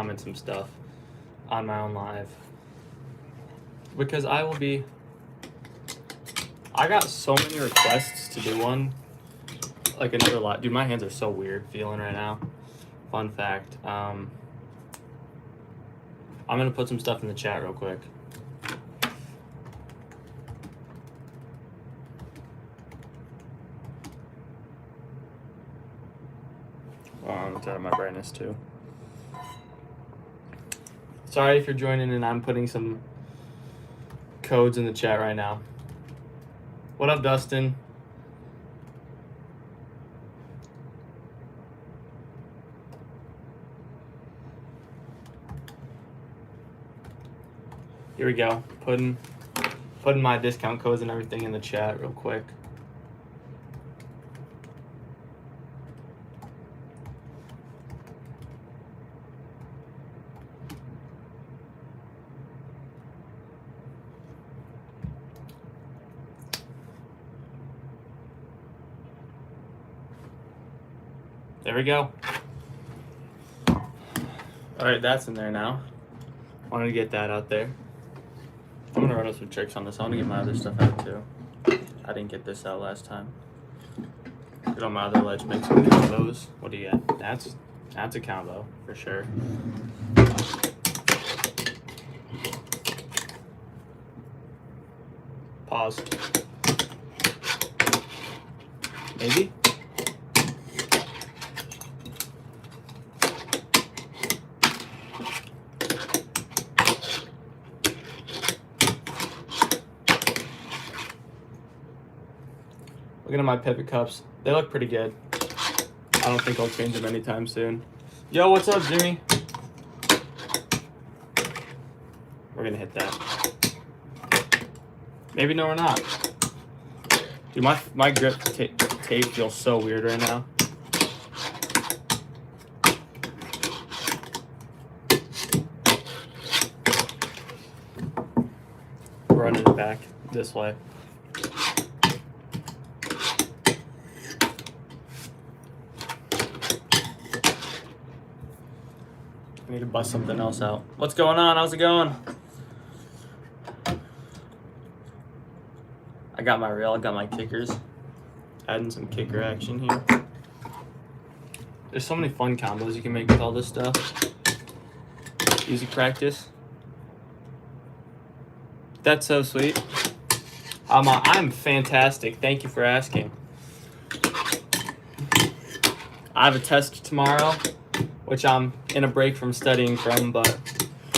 comment some stuff on my own live. Because I got so many requests to do one. Like another lot. Dude, my hands are so weird feeling right now. Fun fact. I'm gonna put some stuff in the chat real quick. I'm turning my brightness too. Sorry if you're joining and I'm putting some codes in the chat right now. What up, Dustin? Here we go. Putting my discount codes and everything in the chat real quick. There we go. All right, that's in there now. Wanted to get that out there. I'm gonna run up some tricks on this. I want to get my other stuff out too. I didn't get this out last time. Get on my other ledge, make some combos. What do you get? That's a combo for sure. Pause. Maybe. Looking at my pivot cups, they look pretty good. I don't think I'll change them anytime soon. Yo, what's up, Jimmy? We're gonna hit that. Maybe no, we're not. Dude, my grip tape feels so weird right now. Running it back this way. I need to bust something else out. What's going on? How's it going? I got my reel, I got my kickers. Adding some kicker action here. There's so many fun combos you can make with all this stuff. Easy practice. That's so sweet. I'm fantastic. Thank you for asking. I have a test tomorrow, which I'm in a break from studying from, but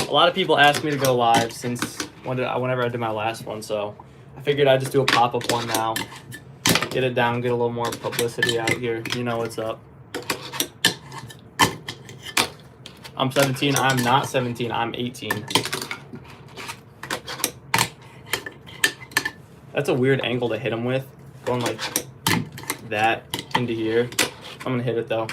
a lot of people asked me to go live since whenever I did my last one, so I figured I'd just do a pop-up one now. Get it down, get a little more publicity out here. You know what's up. I'm 17. I'm not 17. I'm 18. That's a weird angle to hit him with. Going like that into here. I'm going to hit it though.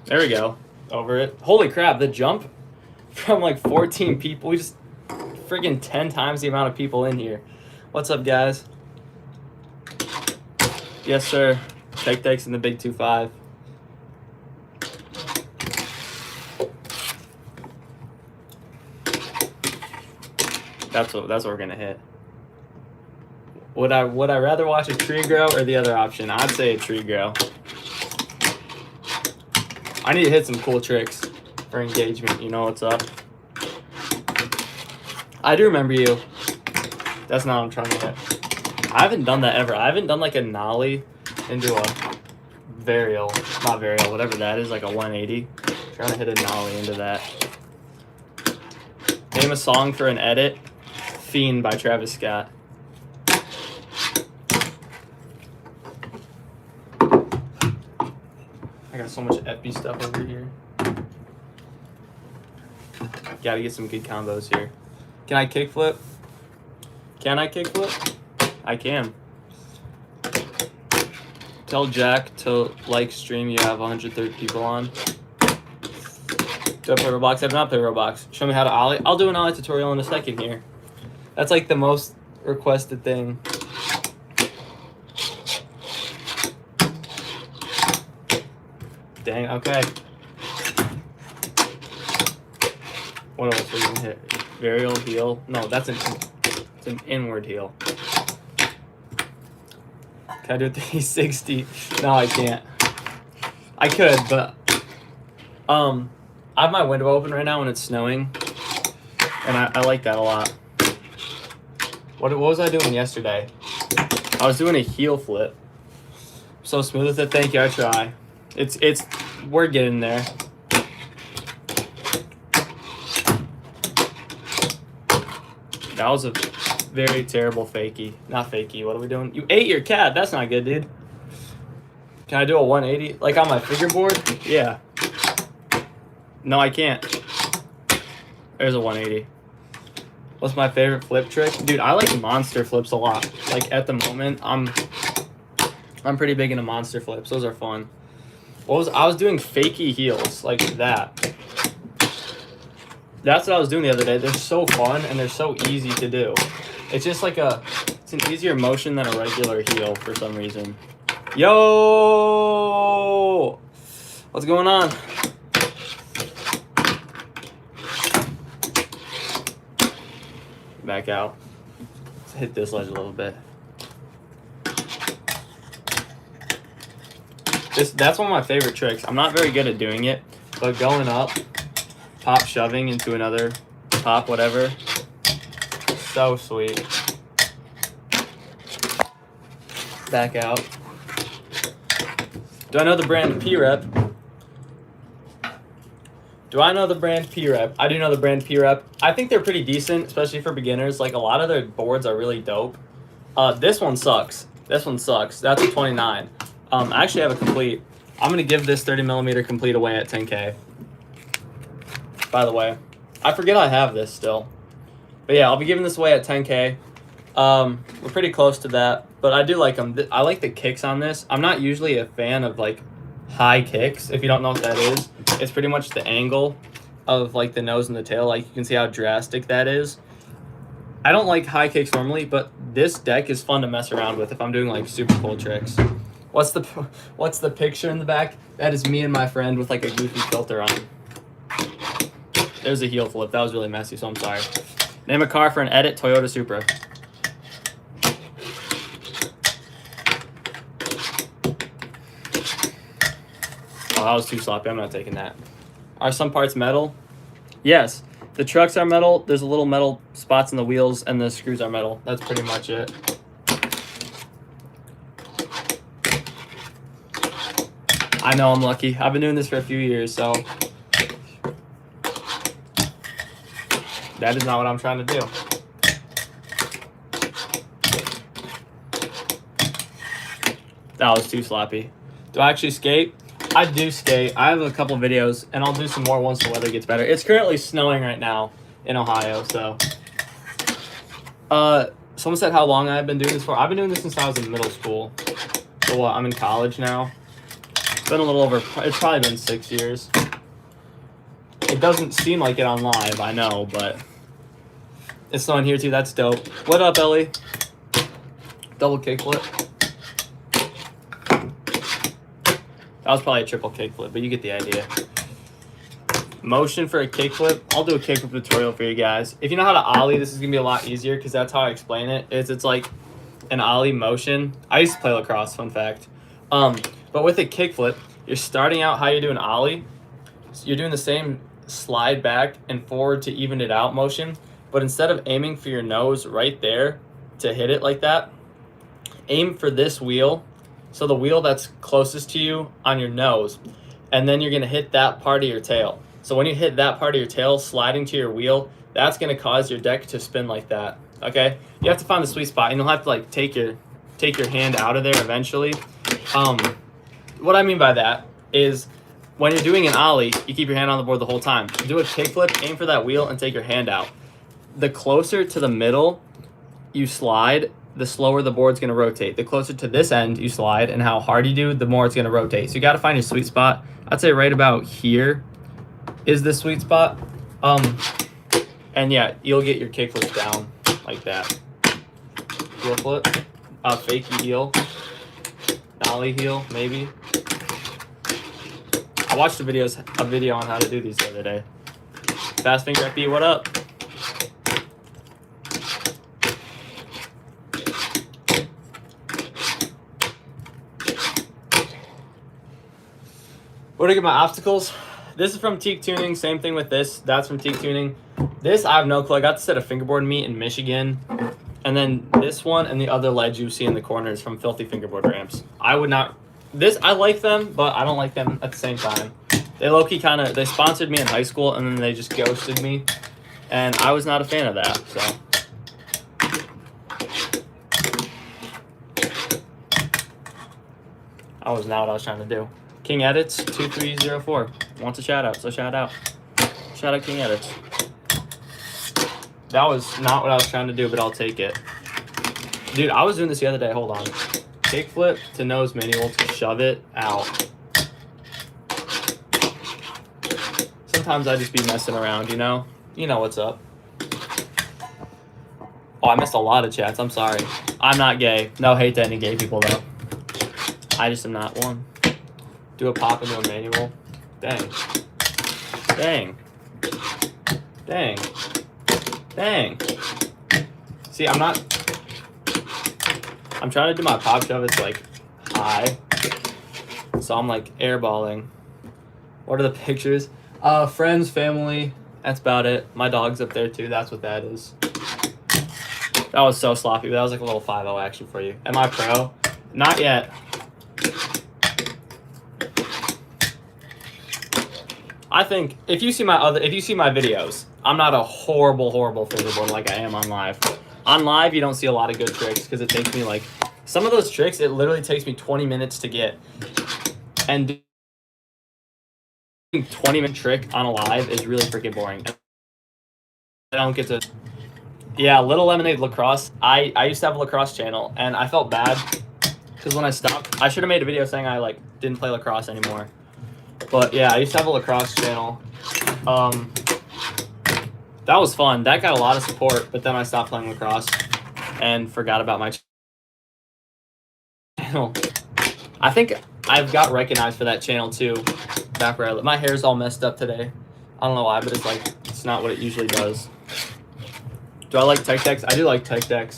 There we go. Over it. Holy crap, the jump from like 14 people. We just friggin' 10 times the amount of people in here. What's up, guys? Yes, sir. Tech in the big 2-5. That's what we're gonna hit. Would I rather watch a tree grow or the other option? I'd say a tree grow. I need to hit some cool tricks for engagement. You know what's up. I do remember you. That's not what I'm trying to hit. I haven't done that ever. I haven't done like a nollie into a varial, not varial, whatever that is, like a 180. I'm trying to hit a nollie into that. Name a song for an edit. Fiend by Travis Scott. I got so much epi stuff over here. Gotta get some good combos here. Can I kickflip? Can I kickflip? I can. Tell Jack to like stream you have 130 people on. Do I play Roblox? I do not play Roblox. Show me how to ollie. I'll do an ollie tutorial in a second here. That's like the most requested thing. Dang. Dang, okay. What else are we gonna hit? Varial heel. No, it's an inward heel. Can I do a 360? No, I can't. I could, but I have my window open right now when it's snowing, and I like that a lot. What was I doing yesterday? I was doing a heel flip. So smooth with it. Thank you. I try. We're getting there. That was a very terrible fakie. Not fakie. What are we doing? You ate your cat. That's not good, dude. Can I do a 180? Like on my fingerboard? Yeah. No, I can't. There's a 180. What's my favorite flip trick? Dude, I like monster flips a lot. Like at the moment, I'm pretty big into monster flips. Those are fun. I was doing fakie heels like that. That's what I was doing the other day. They're so fun and they're so easy to do. It's just like it's an easier motion than a regular heel for some reason. Yo! What's going on? Back out. Let's hit this ledge a little bit. That's one of my favorite tricks. I'm not very good at doing it, but going up, pop shoving into another pop, whatever. So sweet. Back out. Do I know the brand P-Rep? Do I know the brand P-Rep? I do know the brand P-Rep. I think they're pretty decent, especially for beginners. Like, a lot of their boards are really dope. This one sucks. This one sucks. That's a 29. I actually have a complete. I'm going to give this 30mm complete away at 10K. By the way. I forget I have this still. But yeah, I'll be giving this away at 10K. We're pretty close to that. But I do like them. I like the kicks on this. I'm not usually a fan of, like, high kicks. If you don't know what that is, it's pretty much the angle of, like, the nose and the tail. Like, you can see how drastic that is. I don't like high kicks normally, but this deck is fun to mess around with if I'm doing, like, super cool tricks. What's the picture in the back? That is me and my friend with, like, a goofy filter on. There's a heel flip. That was really messy, so I'm sorry. Name a car for an edit. Toyota Supra. Oh, that was too sloppy. I'm not taking that. Are some parts metal? Yes. The trucks are metal. There's a little metal spots in the wheels, and the screws are metal. That's pretty much it. I know I'm lucky. I've been doing this for a few years, so that is not what I'm trying to do. That was too sloppy. Do I actually skate? I do skate. I have a couple videos, and I'll do some more once the weather gets better. It's currently snowing right now in Ohio, so. Someone said how long I've been doing this for. I've been doing this since I was in middle school. So what? I'm in college now. It's been a little over. It's probably been 6 years. It doesn't seem like it on live, I know, but it's snowing here too. That's dope. What up, Ellie? Double kickflip. That was probably a triple kickflip, but you get the idea. Motion for a kickflip. I'll do a kickflip tutorial for you guys. If you know how to ollie, this is going to be a lot easier because that's how I explain it. It's like an ollie motion. I used to play lacrosse, fun fact. But with a kickflip, you're starting out how you do an ollie. So you're doing the same slide back and forward to even it out motion. But instead of aiming for your nose right there to hit it like that, aim for this wheel. So the wheel that's closest to you on your nose, and then you're going to hit that part of your tail. So when you hit that part of your tail sliding to your wheel, that's going to cause your deck to spin like that. Okay? You have to find the sweet spot, and you'll have to like take your hand out of there eventually. What I mean by that is when you're doing an ollie, you keep your hand on the board the whole time. Do a kickflip, aim for that wheel, and take your hand out. The closer to the middle you slide, the slower the board's going to rotate. The closer to this end you slide and how hard you do, the more it's going to rotate. So you got to find your sweet spot. I'd say right about here is the sweet spot. And yeah, you'll get your kickflip down like that. Heel flip, fakie heel, ollie heel, maybe. I watched a video on how to do these the other day. Fast Finger FB, what up? Where to get my obstacles? This is from Teak Tuning. Same thing with this. That's from Teak Tuning. This, I have no clue. I got this at a fingerboard meet in Michigan. And then this one and the other ledge you see in the corner is from Filthy Fingerboard Ramps. I would not... This, I like them, but I don't like them at the same time. They low-key kind of... They sponsored me in high school, and then they just ghosted me. And I was not a fan of that, so... That was not what I was trying to do. King Edits 2304 wants a shout out, so shout out. Shout out King Edits. That was not what I was trying to do, but I'll take it. Dude, I was doing this the other day. Hold on. Kickflip to nose manual to shove it out. Sometimes I just be messing around, you know? You know what's up. Oh, I missed a lot of chats. I'm sorry. I'm not gay. No hate to any gay people, though. I just am not one. Do a pop into a manual. Dang. Dang. Dang. Dang. See, I'm trying to do my pop shove. It's like high. So I'm like airballing. What are the pictures? Friends, family. That's about it. My dog's up there too. That's what that is. That was so sloppy. That was like a little 5-0 action for you. Am I pro? Not yet. I think if you see my videos, I'm not a horrible fingerboard like I am on live. On live, you don't see a lot of good tricks because it takes me like some of those tricks. It literally takes me 20 minutes to get, and doing a 20-minute trick on a live is really freaking boring. I don't get to. Yeah, Little Lemonade Lacrosse. I used to have a lacrosse channel, and I felt bad because when I stopped, I should have made a video saying I like didn't play lacrosse anymore. But yeah, I used to have a lacrosse channel. That was fun. That got a lot of support, but then I stopped playing lacrosse and forgot about my channel. I think I've got recognized for that channel too. Back where I live. My hair's all messed up today. I don't know why, but it's not what it usually does. Do I like tech decks? I do like tech decks.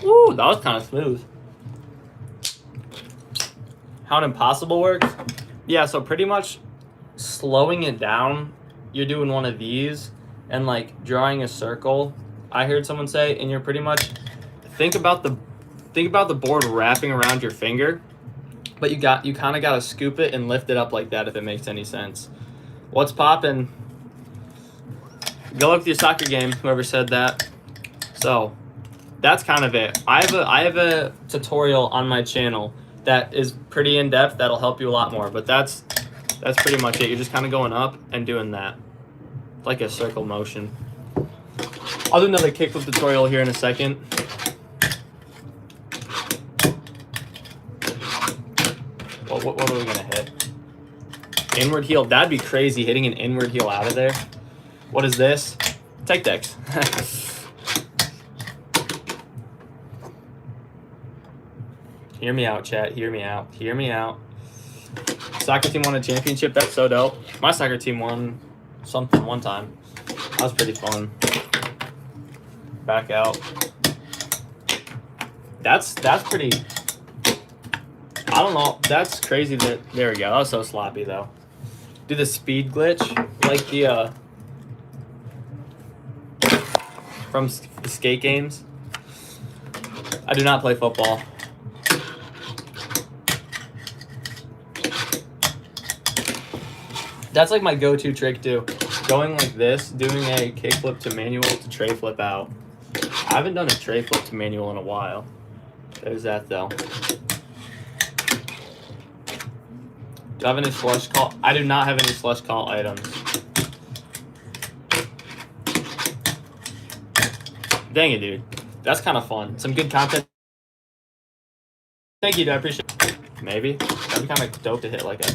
Ooh, that was kind of smooth. How an impossible works? Yeah, so pretty much slowing it down, you're doing one of these and like drawing a circle. I heard someone say, and you're pretty much think about the board wrapping around your finger, but you kind of got to scoop it and lift it up like that if it makes any sense. What's poppin'? Go look at your soccer game, whoever said that. So that's kind of it. I have a tutorial on my channel that is pretty in-depth. That'll help you a lot more, but that's pretty much it. You're just kind of going up and doing that, like a circle motion. I'll do another kickflip tutorial here in a second. What are we gonna hit? Inward heel. That'd be crazy, hitting an inward heel out of there. What is this? Tech decks. Hear me out, chat. Hear me out. Hear me out. Soccer team won a championship. That's so dope. My soccer team won something one time. That was pretty fun. Back out. That's pretty. I don't know. That's crazy. There we go. That was so sloppy though. Do the speed glitch like the from the skate games. I do not play football. That's like my go-to trick too. Going like this, doing a kickflip to manual to tray flip out. I haven't done a tray flip to manual in a while. There's that though. Do I have any slush call? I do not have any slush call items. Dang it, dude. That's kind of fun. Some good content. Thank you, dude. I appreciate it. Maybe. That'd be kind of dope to hit like a...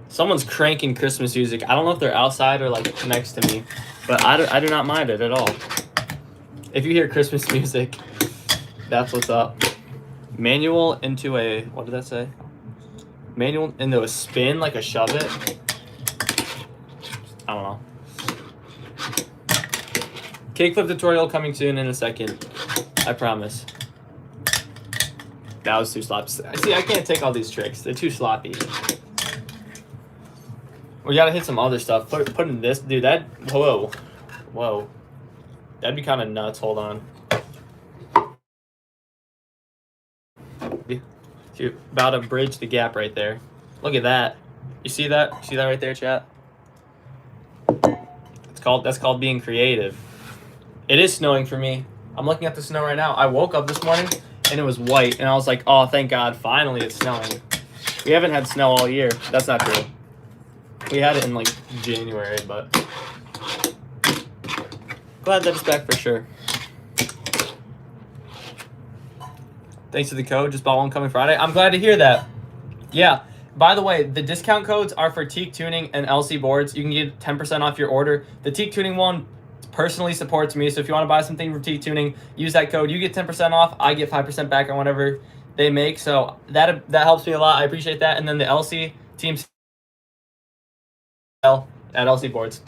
Someone's cranking Christmas music. I don't know if they're outside or like next to me, but I do not mind it at all. If you hear Christmas music, that's what's up. Manual into a, what did that say? Manual into a spin, like a shove it. I don't know. Kickflip tutorial coming soon in a second. I promise. That was too sloppy. See, I can't take all these tricks. They're too sloppy. We gotta hit some other stuff. Put in this. Dude, that... Whoa. Whoa. That'd be kind of nuts. Hold on. Dude, about to bridge the gap right there. Look at that. You see that? You see that right there, chat? That's called being creative. It is snowing for me. I'm looking at the snow right now. I woke up this morning and it was white, and I was like, oh, thank God, finally it's snowing. We haven't had snow all year. That's not true. We had it in like January, but glad that it's back for sure. Thanks for the code. Just bought one coming Friday. I'm glad to hear that. Yeah. By the way, the discount codes are for teak tuning and LC boards. You can get 10% off your order. The teak tuning one personally supports me, so if you want to buy something from teak tuning, use that code. You get 10% off. I get 5% back on whatever they make, so that helps me a lot. I appreciate that. And then the LC team at LC boards.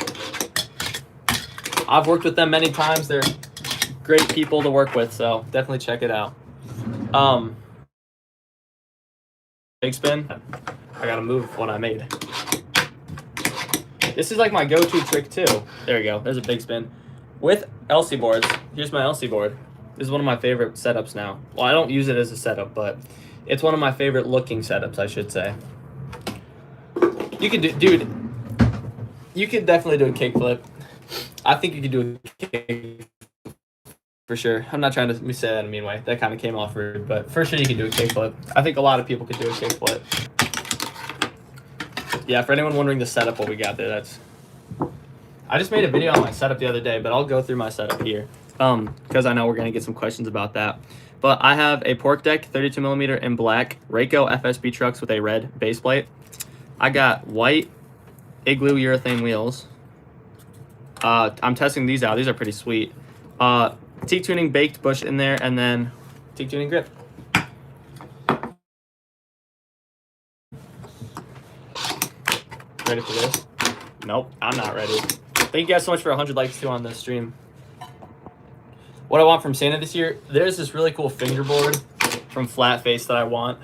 I've worked with them many times. They're great people to work with, so definitely check it out. Big spin. I gotta move what I made. This is like my go-to trick too. There we go. There's a big spin. With LC boards, here's my LC board. This is one of my favorite setups now. Well, I don't use it as a setup, but it's one of my favorite looking setups, I should say. You could do, dude, you could definitely do a kickflip. I think you could do a kick for sure. I'm not trying to say that in a mean way. That kind of came off rude, but for sure you can do a kickflip. I think a lot of people could do a kickflip. Yeah, for anyone wondering the setup, what we got there, that's... I just made a video on my setup the other day, but I'll go through my setup here because I know we're going to get some questions about that. But I have a pork deck, 32mm in black, Rayco FSB trucks with a red base plate. I got white Igloo urethane wheels. I'm testing these out. These are pretty sweet. Teak tuning baked bush in there, and then teak tuning grip. Ready for this? Nope, I'm not ready. Thank you guys so much for 100 likes too on this stream. What I want from Santa this year, there's this really cool fingerboard from Flat Face that I want.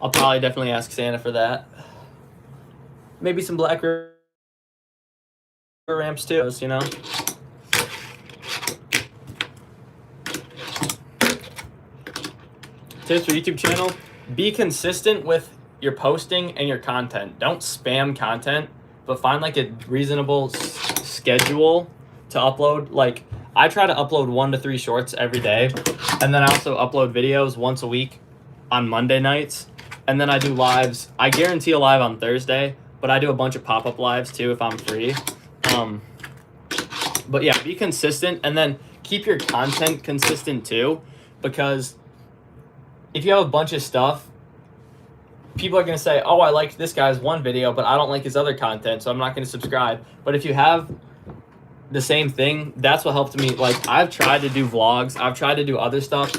I'll probably definitely ask Santa for that. Maybe some black ramps too, you know? Tips for YouTube channel: be consistent with your posting and your content. Don't spam content, but find like a reasonable schedule to upload. Like, I try to upload 1 to 3 shorts every day, and then I also upload videos once a week on Monday nights, and then I do lives. I guarantee a live on Thursday, but I do a bunch of pop-up lives too if I'm free. But yeah, be consistent, and then keep your content consistent too, because if you have a bunch of stuff, people are going to say, oh, I liked this guy's one video, but I don't like his other content, so I'm not going to subscribe. But if you have the same thing, that's what helped me. Like, I've tried to do vlogs, I've tried to do other stuff,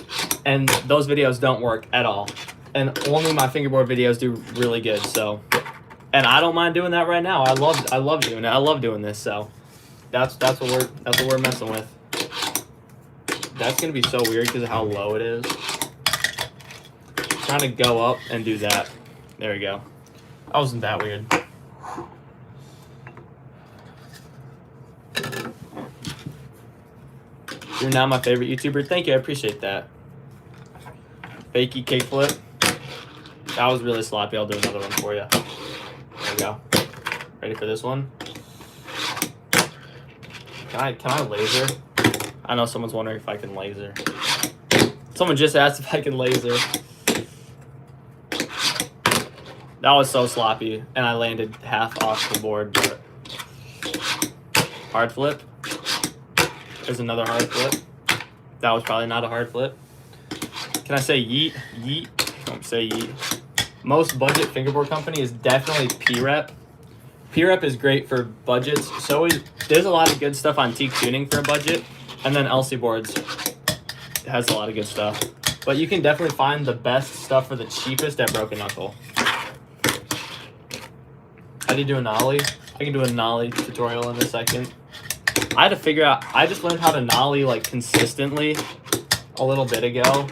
and those videos don't work at all. And only my fingerboard videos do really good, so. And I don't mind doing that right now. I love doing it. I love doing this, so that's what we're messing with. That's going to be so weird because of how low it is. Trying to go up and do that. There we go. That wasn't that weird. You're now my favorite YouTuber. Thank you. I appreciate that. Fakey kickflip. That was really sloppy. I'll do another one for you. There we go. Ready for this one? Can I laser? I know someone's wondering if I can laser. Someone just asked if I can laser. That was so sloppy, and I landed half off the board, but hard flip. There's another hard flip. That was probably not a hard flip. Can I say yeet? Yeet. Don't say yeet. Most budget fingerboard company is definitely P-Rep. P-Rep is great for budgets. So there's a lot of good stuff on teak tuning for a budget. And then LC Boards has a lot of good stuff. But you can definitely find the best stuff for the cheapest at Broken Knuckle. How do you do a nollie? I can do a nollie tutorial in a second. I had to figure out, I just learned how to nollie like consistently a little bit ago.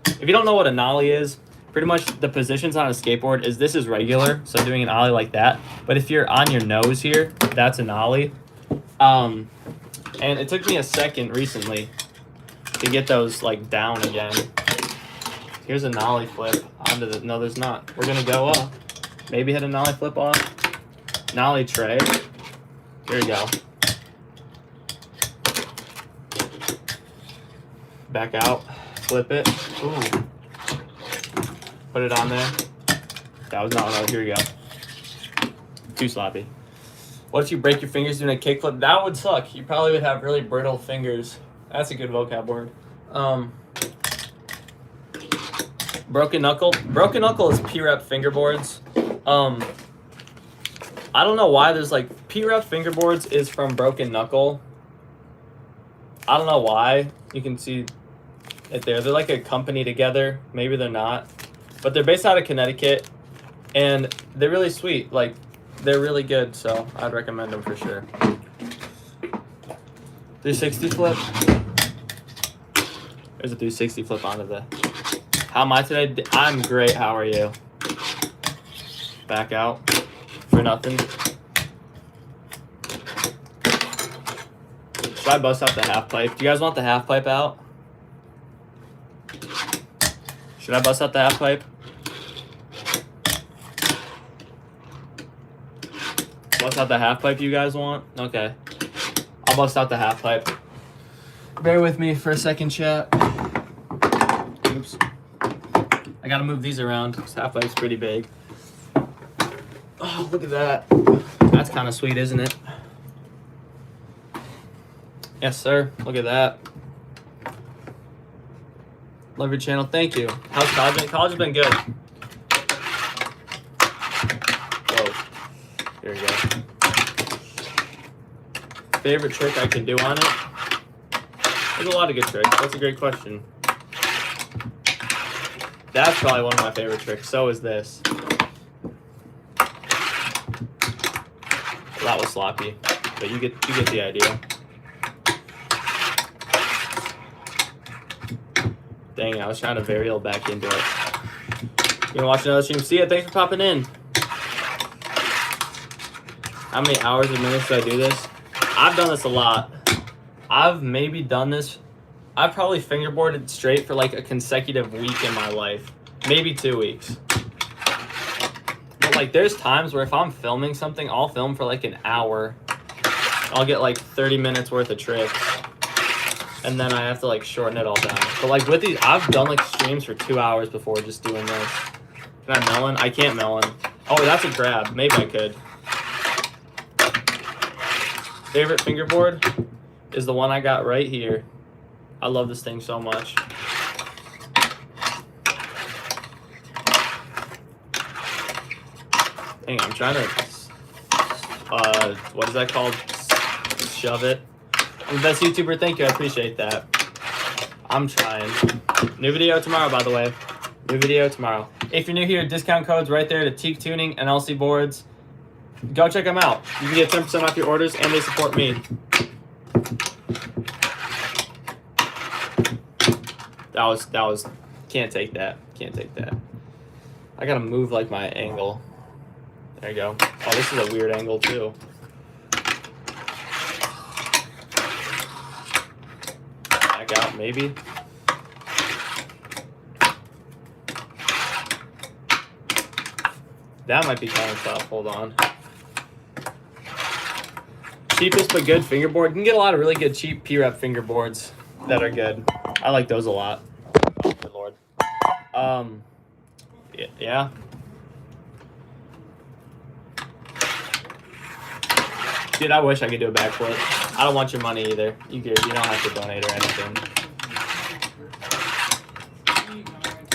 If you don't know what a nollie is, pretty much the positions on a skateboard is this is regular, so doing an ollie like that. But if you're on your nose here, that's an ollie. And it took me a second recently to get those like down again. Here's a nollie flip onto the, no there's not. We're gonna go up. Maybe hit a nollie flip off. Nollie tray. Here we go. Back out, flip it. Ooh. Put it on there. That was not, no, here we go. Too sloppy. What if you break your fingers doing a kickflip? That would suck. You probably would have really brittle fingers. That's a good vocab word. Broken Knuckle. Broken Knuckle is P-Rep fingerboards. I don't know why there's like, P-Rep fingerboards is from Broken Knuckle. I don't know why. You can see it there. They're like a company together. Maybe they're not. But they're based out of Connecticut. And they're really sweet. Like, they're really good. So I'd recommend them for sure. 360 flip. There's a 360 flip onto the... How am I today? I'm great. How are you? Back out. For nothing. Should I bust out the half pipe? Do you guys want the half pipe out? Should I bust out the half pipe? Bust out the half pipe you guys want? Okay. I'll bust out the half pipe. Bear with me for a second, chat. Oops. I gotta move these around because half pipe's pretty big. Oh, look at that. That's kind of sweet, isn't it? Yes, sir. Look at that. Love your channel. Thank you. How's college been? College has been good. Whoa. Here we go. Favorite trick I can do on it? There's a lot of good tricks. That's a great question. That's probably one of my favorite tricks. So is this. That was sloppy, but you get the idea. Dang it, I was trying to varial back into it. You wanna watch another stream? See ya, thanks for popping in. How many hours or minutes do I do this? I've done this a lot. I've maybe done this, I've probably fingerboarded straight for like a consecutive week in my life. Maybe 2 weeks. But like there's times where if I'm filming something, I'll film for like an hour. I'll get like 30 minutes worth of tricks. And then I have to like shorten it all down. But like with these, I've done like streams for 2 hours before just doing this. Can I melon? I can't melon. Oh, that's a grab. Maybe I could. Favorite fingerboard is the one I got right here. I love this thing so much. Dang, I'm trying to, what is that called? Shove it. I'm the best YouTuber, thank you, I appreciate that. I'm trying. New video tomorrow, by the way. New video tomorrow. If you're new here, discount codes right there to Teak Tuning and LC Boards. Go check them out. You can get 10% off your orders and they support me. That was, can't take that. Can't take that. I gotta move like my angle. There you go. Oh, this is a weird angle too. Back out, maybe. That might be kind of tough. Hold on. Cheapest but good fingerboard. You can get a lot of really good cheap P-Rep fingerboards that are good. I like those a lot. Oh, good lord. Yeah. Dude, I wish I could do a backflip. I don't want your money either. You don't have to donate or anything.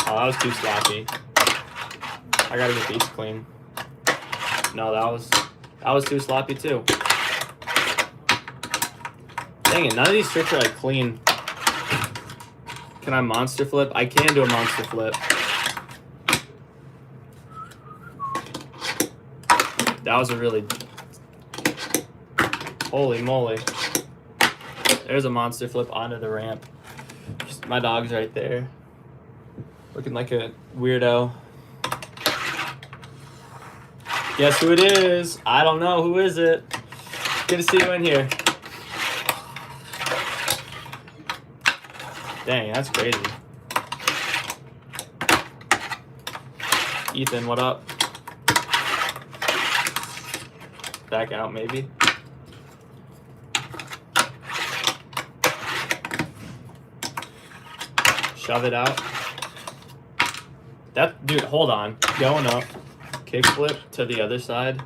Oh, that was too sloppy. I gotta get these clean. No, that was too sloppy too. Dang it, none of these tricks are like clean. Can I monster flip? I can do a monster flip. That was a really... Holy moly. There's a monster flip onto the ramp. Just my dog's right there. Looking like a weirdo. Guess who it is? I don't know. Who is it? Good to see you in here. Dang, that's crazy. Ethan, what up? Back out, maybe. Shove it out. That dude, hold on. Going up. Kickflip to the other side.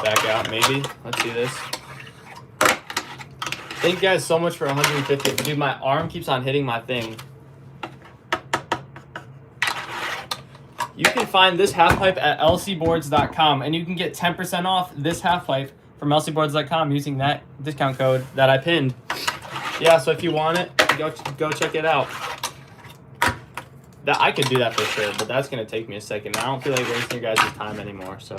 Back out, maybe. Let's see this. Thank you guys so much for 150. Dude, my arm keeps on hitting my thing. You can find this half pipe at lcboards.com, and you can get 10% off this half pipe from lcboards.com using that discount code that I pinned. Yeah, so if you want it, go check it out. That I could do that for sure, but that's gonna take me a second. I don't feel like wasting your guys' time anymore. So,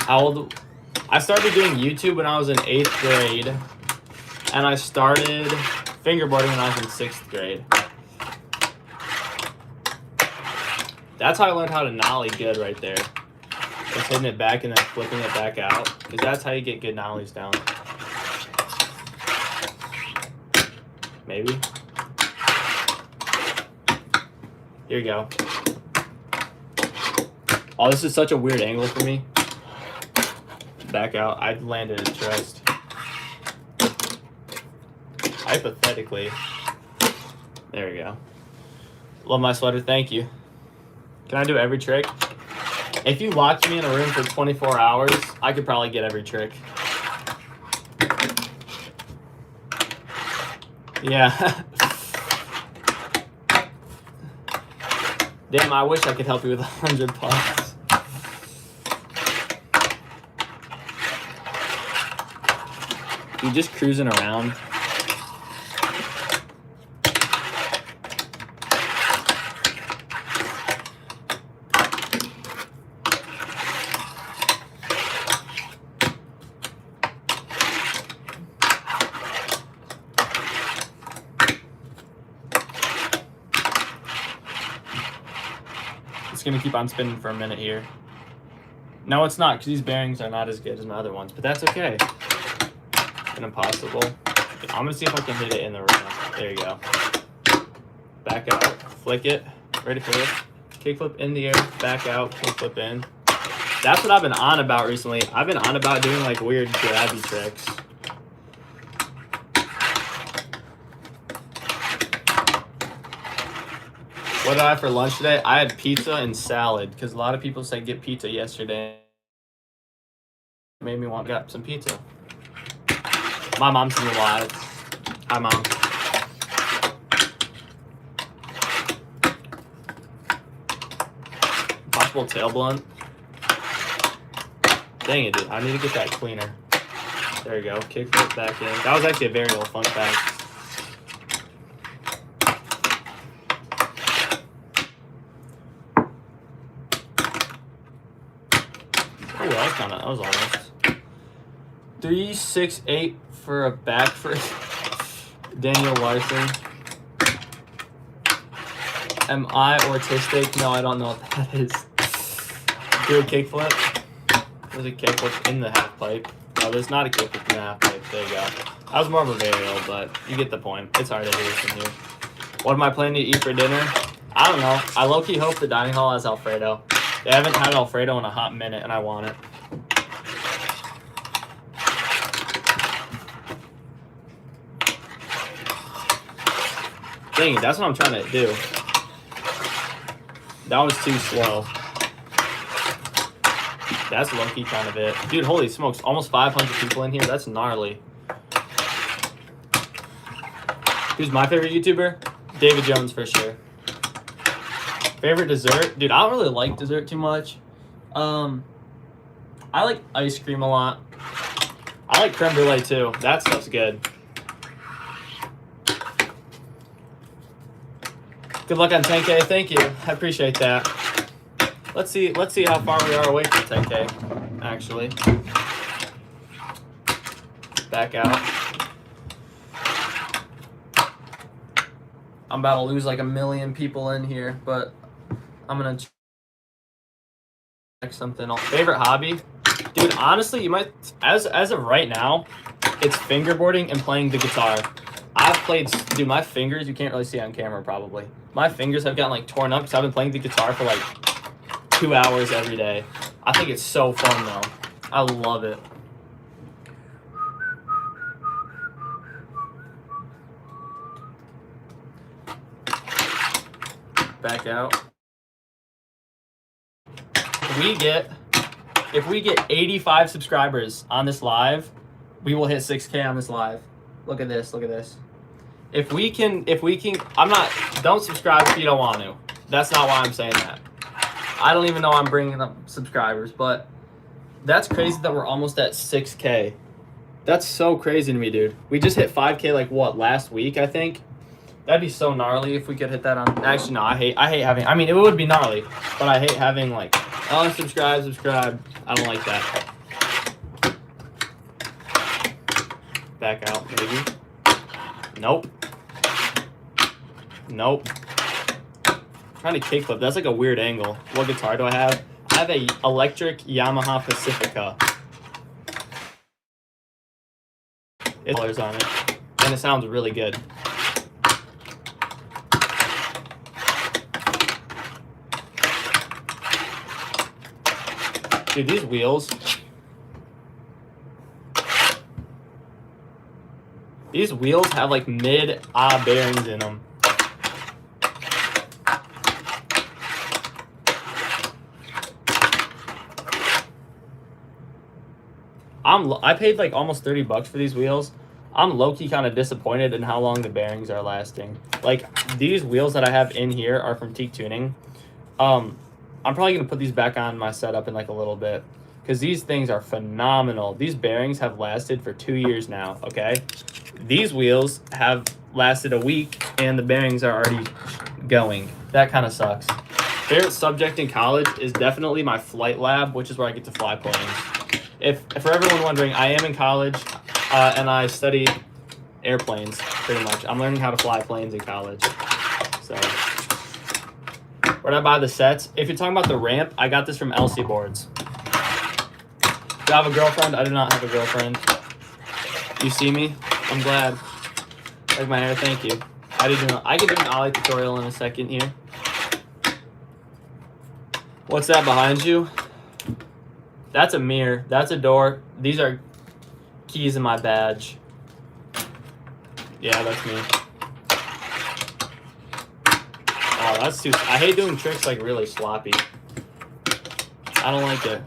I started doing YouTube when I was in 8th grade, and I started fingerboarding when I was in 6th grade. That's how I learned how to nollie good right there. Just hitting it back and then flipping it back out, because that's how you get good nollies down. Maybe. Here you go. Oh, this is such a weird angle for me. Back out. I landed a chest. Hypothetically. There we go. Love my sweater. Thank you. Can I do every trick? If you locked me in a room for 24 hours, I could probably get every trick. Yeah. Damn, I wish I could help you with 100 bucks. You just cruising around. Gonna keep on spinning for a minute here. No, it's not, because these bearings are not as good as my other ones, but that's okay. An impossible. I'm gonna see if I can hit it in the ramp. There you go. Back out, flick it. Ready for this? Kickflip in the air, back out, kickflip in. That's what I've been on about recently. I've been on about doing like weird grabby tricks. What did I have for lunch today? I had pizza and salad, because a lot of people said get pizza yesterday. It made me got some pizza. My mom's in the lot. Hi, Mom. Possible tail blunt. Dang it, dude. I need to get that cleaner. There you go. Kickflip back in. That was actually a very little fun fact. Oh, that was almost 368 for a back for Daniel Larson. Am I autistic? No, I don't know what that is. Do a kickflip. There's a kickflip in the half pipe. No, there's not a kickflip in the half pipe. There you go. That was more of a varial, but you get the point. It's hard to hear from here. What am I planning to eat for dinner? I don't know. I low-key hope the dining hall has Alfredo. They haven't had Alfredo in a hot minute, and I want it. Dang it, that's what I'm trying to do. That was too slow. That's low-key kind of it. Dude, holy smokes. Almost 500 people in here. That's gnarly. Who's my favorite YouTuber? David Jones, for sure. Favorite dessert? Dude, I don't really like dessert too much. I like ice cream a lot. I like creme brulee too. That stuff's good. Good luck on 10K. Thank you. I appreciate that. Let's see how far we are away from 10K, actually. Back out. I'm about to lose like 1 million people in here, but I'm gonna check something else. Favorite hobby? Dude, honestly, you might, as of right now, it's fingerboarding and playing the guitar. I've played, dude, my fingers, you can't really see on camera probably. My fingers have gotten like torn up because I've been playing the guitar for like 2 hours every day. I think it's so fun though. I love it. Back out. If we get 85 subscribers on this live, we will hit 6K on this live. Look at this, look at this. If we can, don't subscribe if you don't want to. That's not why I'm saying that. I don't even know I'm bringing up subscribers, but that's crazy that we're almost at 6K. That's so crazy to me, dude. We just hit 5K like what, last week, I think? That'd be so gnarly if we could hit that on. Actually, no, I hate having. I mean, it would be gnarly, but I hate having like, oh, subscribe. I don't like that. Back out, maybe. Nope. Nope. I'm trying to kickflip. That's like a weird angle. What guitar do I have? I have a electric Yamaha Pacifica. It's colors on it, and it sounds really good. Dude, these wheels. These wheels have like mid-ah bearings in them. I paid like almost 30 bucks for these wheels. I'm low-key kind of disappointed in how long the bearings are lasting. Like, these wheels that I have in here are from Teak Tuning. I'm probably going to put these back on my setup in like a little bit because these things are phenomenal. These bearings have lasted for 2 years now, okay? These wheels have lasted a week and the bearings are already going. That kind of sucks. Favorite subject in college is definitely my flight lab, which is where I get to fly planes. If for everyone wondering, I am in college and I study airplanes pretty much. I'm learning how to fly planes in college. So, where did I buy the sets? If you're talking about the ramp, I got this from LC Boards. Do I have a girlfriend? I do not have a girlfriend. You see me? I'm glad. Like my hair, thank you. I can do an ollie tutorial in a second here. What's that behind you? That's a mirror. That's a door. These are keys in my badge. Yeah, that's me. Oh, that's too... I hate doing tricks like really sloppy. I don't like it.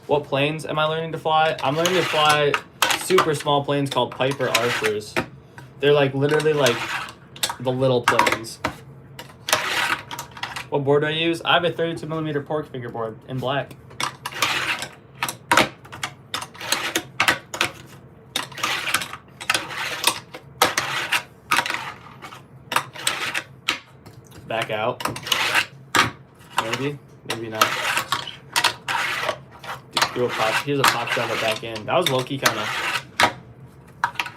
What planes am I learning to fly? I'm learning to fly super small planes called Piper Archers. They're like literally like the little planes. What board do I use? I have a 32mm pork fingerboard in black. Back out. Maybe, maybe not. Do a pop. Here's a pop shot at back end. That was low-key kind of.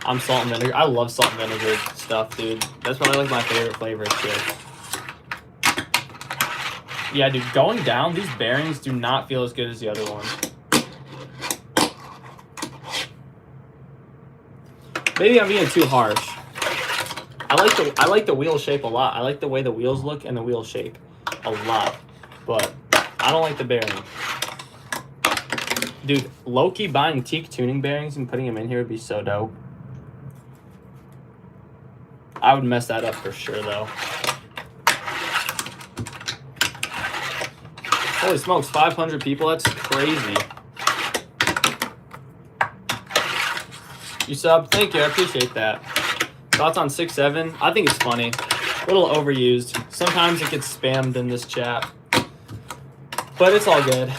I'm salt and vinegar. I love salt and vinegar stuff, dude. That's probably like my favorite flavor of shit. Yeah, dude, going down, these bearings do not feel as good as the other ones. Maybe I'm being too harsh. I like the wheel shape a lot. I like the way the wheels look and the wheel shape a lot. But I don't like the bearing. Dude, low-key buying Teak tuning bearings and putting them in here would be so dope. I would mess that up for sure, though. Holy smokes, 500 people? That's crazy. You sub? Thank you, I appreciate that. Thoughts on 6'7"? I think it's funny. A little overused. Sometimes it gets spammed in this chat. But it's all good.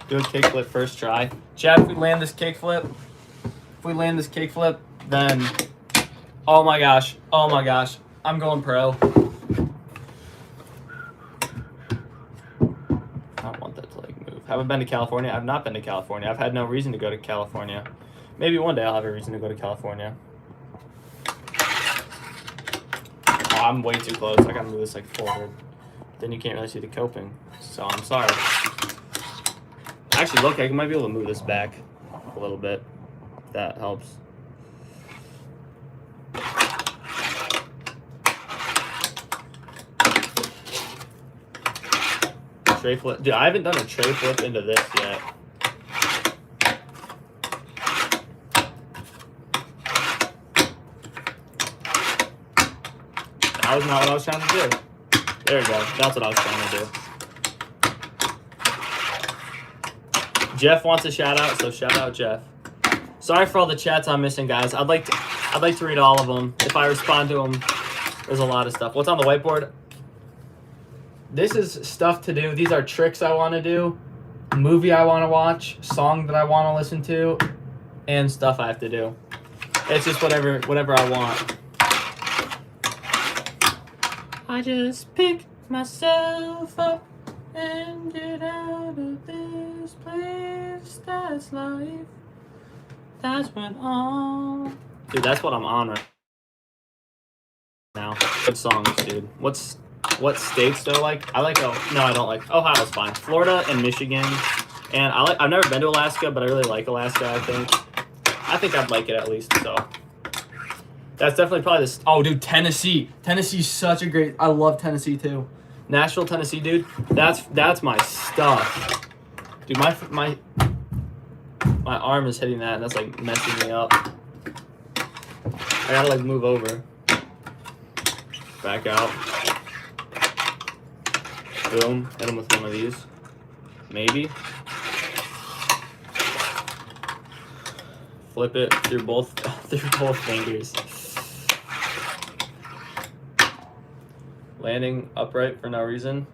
Do a kickflip first try. Chat, if we land this kickflip, then oh my gosh, I'm going pro. I don't want that to like move. Haven't been to California. I've not been to California. I've had no reason to go to California. Maybe one day I'll have a reason to go to California. Oh, I'm way too close. I gotta move this like forward. Then you can't really see the coping. So I'm sorry. Actually, look, I might be able to move this back a little bit. If that helps. Tray flip. Dude, I haven't done a tray flip into this yet. That was not what I was trying to do. There we go. That's what I was trying to do. Jeff wants a shout out, so shout out Jeff. Sorry for all the chats I'm missing, guys. I'd like to read all of them. If I respond to them, there's a lot of stuff. What's on the whiteboard? This is stuff to do. These are tricks I want to do, movie I want to watch, song that I want to listen to, and stuff I have to do. It's just whatever I want. I just pick myself up and get out of this place. That's life. That's what all. Dude, that's what I'm on right now. Good songs, dude. What states do I like? I don't like. Ohio's fine. Florida and Michigan, and I've never been to Alaska, but I really like Alaska. I think I'd like it at least. So that's definitely probably this. Oh, dude, Tennessee. Tennessee's such a great. I love Tennessee too. Nashville, Tennessee, dude. That's my stuff. Dude, my arm is hitting that, and that's like messing me up. I gotta like move over. Back out. Boom. Hit him with one of these. Maybe. Flip it through both fingers. Landing upright for no reason.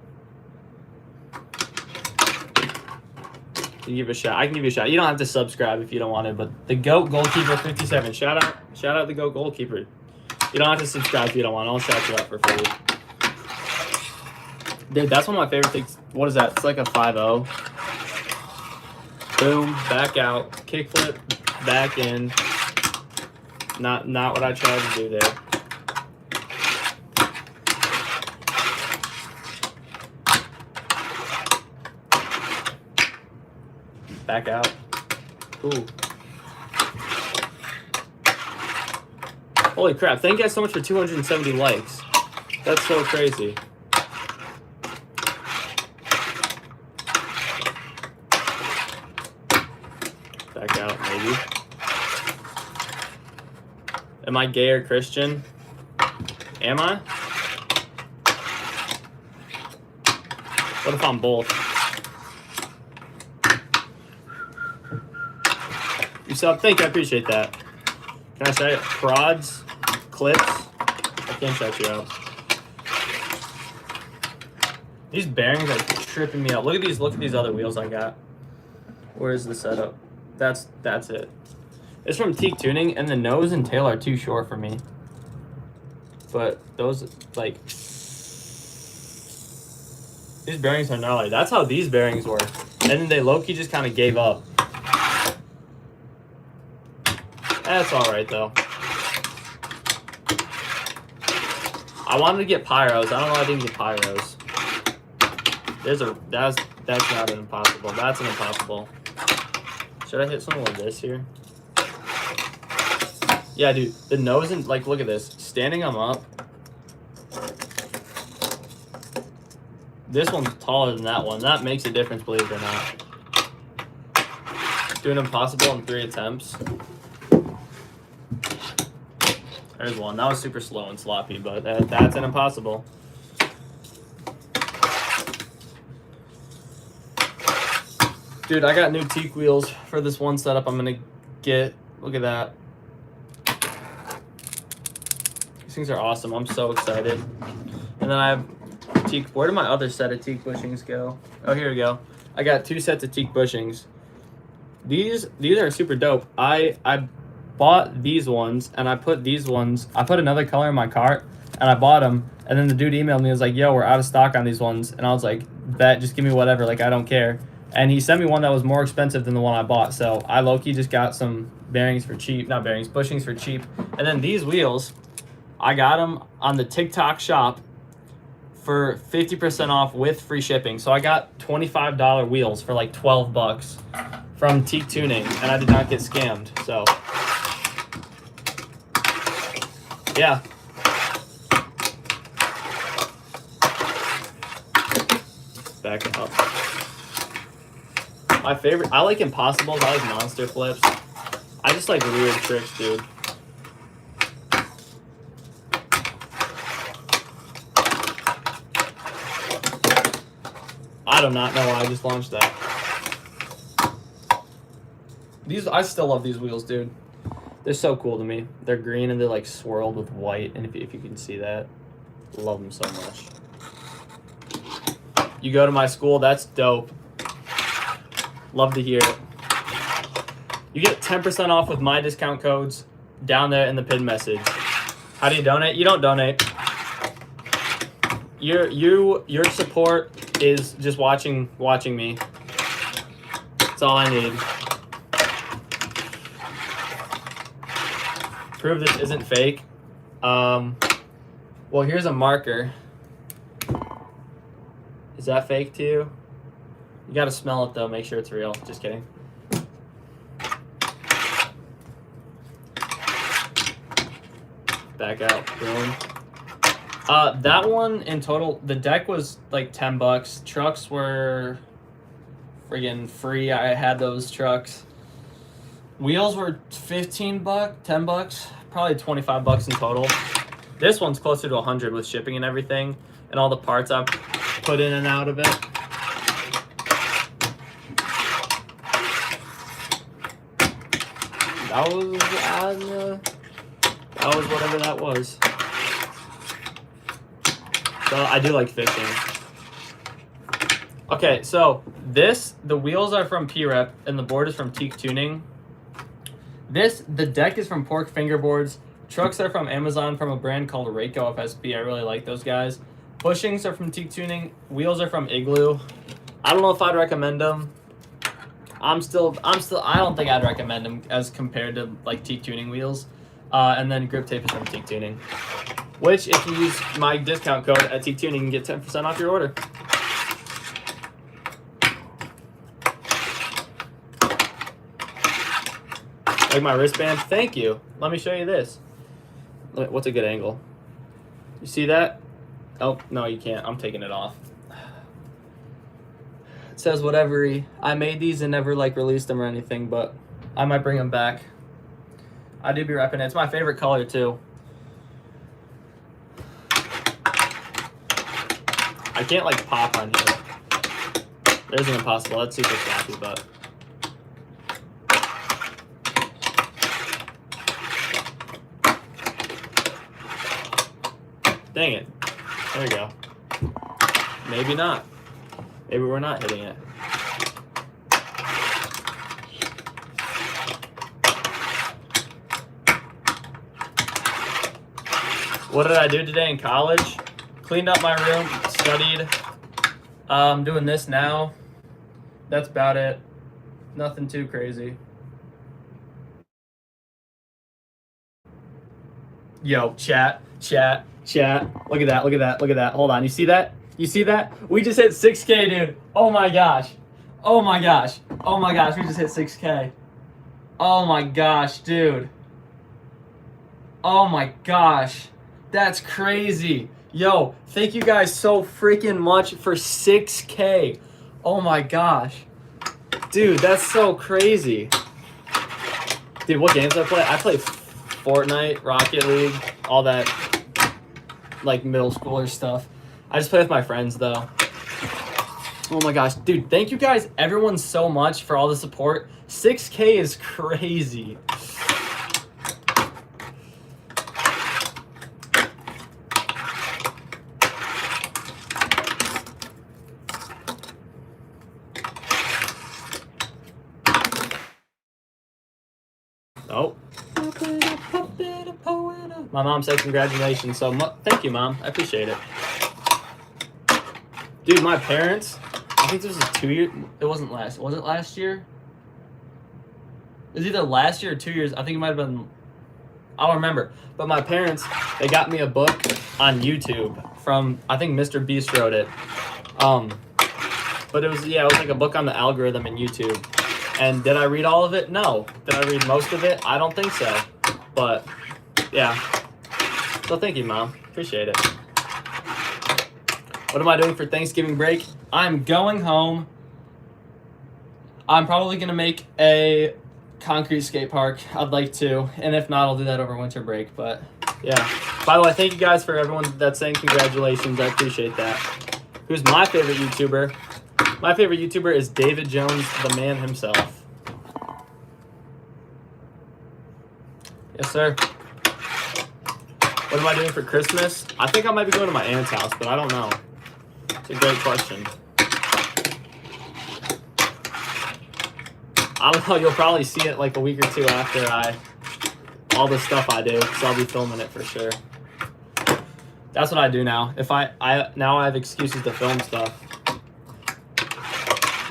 You give it a shot. I can give you a shot. You don't have to subscribe if you don't want it, but the GOAT Goalkeeper 57. Shout out the GOAT Goalkeeper. You don't have to subscribe if you don't want. I'll shout you out for free. Dude, that's one of my favorite things. What is that? It's like a 5-0. Boom, back out, kickflip, back in. Not what I tried to do there. Back out. Ooh. Holy crap, thank you guys so much for 270 likes. That's so crazy. Back out, maybe. Am I gay or Christian? Am I? What if I'm both? You sub, thank you, I appreciate that. Can I shout you out? Prods, clips. I can't shout you out. These bearings are tripping me out. Look at these other wheels I got. Where's the setup? That's it. It's from Teak Tuning, and the nose and tail are too short for me. But those, like, these bearings are gnarly. That's how these bearings work. And then they low-key just kind of gave up. That's all right though. I wanted to get pyros. I don't know why I didn't get pyros. That's not an impossible. That's an impossible. Should I hit something like this here? Yeah, dude. The nose and like, look at this. Standing them up. This one's taller than that one. That makes a difference, believe it or not. Doing impossible in 3 attempts. There's one. That was super slow and sloppy, but that's an impossible. Dude, I got new teak wheels for this one setup I'm going to get. Look at that. These things are awesome. I'm so excited. And then I have teak. Where did my other set of teak bushings go? Oh, here we go. I got 2 sets of teak bushings. These are super dope. I bought these ones, and I put these ones. I put another color in my cart, and I bought them. And then the dude emailed me. He was like, "Yo, we're out of stock on these ones." And I was like, "Bet, just give me whatever. Like, I don't care." And he sent me one that was more expensive than the one I bought. So I low-key just got some bearings for cheap. Not bearings, bushings for cheap. And then these wheels, I got them on the TikTok shop for 50% off with free shipping. So I got $25 wheels for like 12 bucks from Teak Tuning, and I did not get scammed. So yeah. Back up. My favorite, I like impossibles, I like monster flips. I just like weird tricks, dude. I do not know why I just launched that. These, I still love these wheels, dude. They're so cool to me. They're green and they're like swirled with white, and if you can see that, love them so much. You go to my school, that's dope. Love to hear it. You get 10% off with my discount codes down there in the pinned message. How do you donate? You don't donate. Your support is just watching me. That's all I need. Prove this isn't fake. Well, here's a marker. Is that fake to you? You gotta smell it though, make sure it's real. Just kidding. Back out, boom. That one in total, the deck was like 10 bucks. Trucks were friggin' free. I had those trucks. Wheels were 15 bucks, 10 bucks, probably 25 bucks in total. This one's closer to 100 with shipping and everything, and all the parts I've put in and out of it. That was whatever that was. So I do like fishing. Okay, so the wheels are from P-Rep and the board is from Teak Tuning. The deck is from Pork Fingerboards. Trucks are from Amazon from a brand called Reiko FSB. I really like those guys. Bushings are from Teak Tuning. Wheels are from Igloo. I don't know if I'd recommend them. I don't think I'd recommend them as compared to like Teak Tuning wheels. And then grip tape is from Teak Tuning, which if you use my discount code at Teak Tuning, you can get 10% off your order. Like my wristband? Thank you. Let me show you this. What's a good angle? You see that? Oh, no, you can't. I'm taking it off. It says WhateverE. I made these and never like released them or anything, but I might bring them back. I do be repping it. It's my favorite color too. I can't like pop on here. There's an impossible. That's super sloppy, but dang it. There we go. Maybe not. Maybe we're not hitting it. What did I do today in college? Cleaned up my room, studied. I'm doing this now. That's about it. Nothing too crazy. Yo, chat. Look at that. Hold on. You see that? You see that? We just hit 6K, dude. Oh my gosh. We just hit 6K. Oh my gosh, dude. Oh my gosh. That's crazy. Yo, thank you guys so freaking much for 6K. Oh my gosh. Dude, that's so crazy. Dude, what games do I play? I play Fortnite, Rocket League, all that like middle schooler stuff. I just play with my friends though. Oh my gosh, dude, thank you guys, everyone, so much for all the support. 6K is crazy. Oh. My mom said congratulations, so thank you, Mom. I appreciate it. Dude, my parents, I think this was 2 years. It wasn't last. Was it last year? It was either last year or 2 years. I think it might have been. I don't remember. But my parents, they got me a book on YouTube from, I think Mr. Beast wrote it. But it was like a book on the algorithm in YouTube. And did I read all of it? No. Did I read most of it? I don't think so. But yeah. So thank you, Mom. Appreciate it. What am I doing for Thanksgiving break? I'm going home. I'm probably going to make a concrete skate park. I'd like to. And if not, I'll do that over winter break. But yeah. By the way, thank you guys for everyone that's saying congratulations. I appreciate that. Who's my favorite YouTuber? My favorite YouTuber is David Jones, the man himself. Yes, sir. What am I doing for Christmas? I think I might be going to my aunt's house, but I don't know. It's a great question. I don't know. You'll probably see it like a week or two after all the stuff I do, because I'll be filming it for sure. That's what I do now. Now I have excuses to film stuff.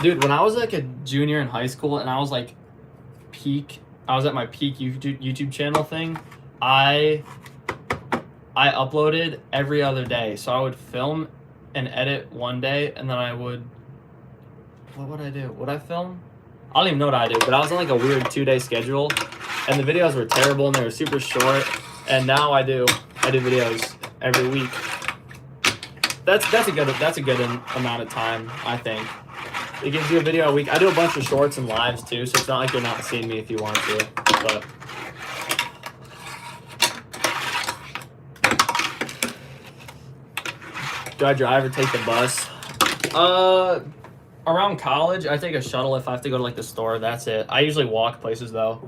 Dude, when I was like a junior in high school and I was like I was at my peak YouTube channel thing, I uploaded every other day. So I would film and edit one day, and then what would I do? Would I film? I don't even know what I do, but I was on like a weird 2-day schedule, and the videos were terrible and they were super short. And now I do videos every week. That's a good amount of time, I think. It gives you a video a week. I do a bunch of shorts and lives too, so it's not like you're not seeing me if you want to. But do I drive or take the bus? Around college, I take a shuttle if I have to go to like the store. That's it. I usually walk places though.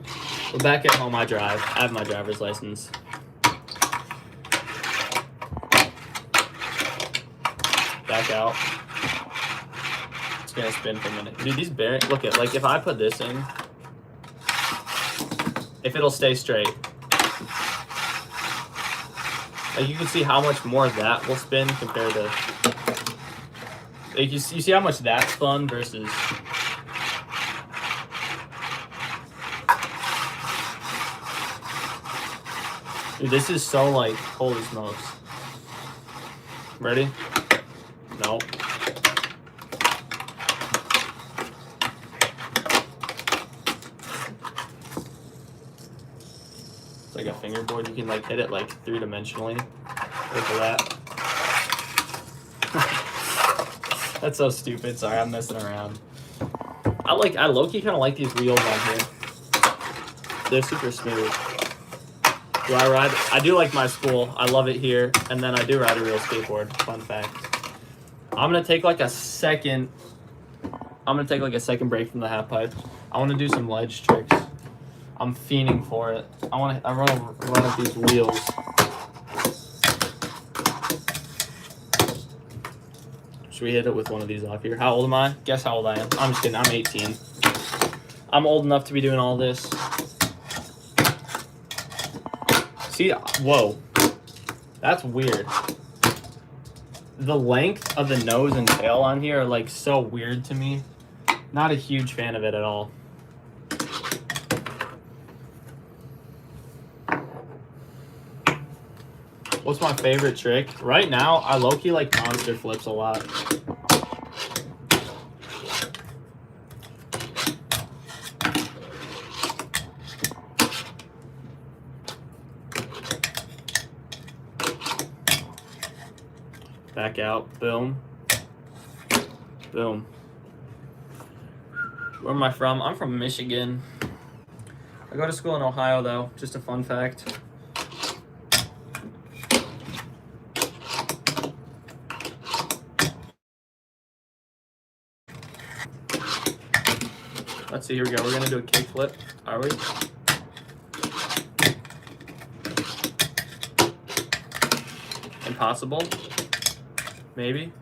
But back at home, I drive. I have my driver's license. Back out. It's gonna spin for a minute. Dude, these bearings, look at, like if I put this in, if it'll stay straight. Like you can see how much more that will spin compared to, like you see how much that's fun versus, dude, this is so like, holy smokes. Ready? No. It's like a fingerboard. You can like hit it like 3-dimensionally. Look at that. That's so stupid. Sorry, I'm messing around. I low-key kind of like these wheels on here. They're super smooth. Do I ride? I do like my spool. I love it here. And then I do ride a real skateboard. Fun fact. I'm gonna take like a second break from the half pipe. I want to do some ledge tricks. I'm fiending for it. I run up these wheels. Should we hit it with one of these off here? How old am I? Guess how old I am. I'm just kidding. I'm 18. I'm old enough to be doing all this. See, whoa. That's weird. The length of the nose and tail on here are like so weird to me. Not a huge fan of it at all. What's my favorite trick? Right now, I low-key like monster flips a lot. Back out, boom. Boom. Where am I from? I'm from Michigan. I go to school in Ohio though, just a fun fact. Let's see, here we go. We're gonna do a kickflip, are we? Impossible. Maybe.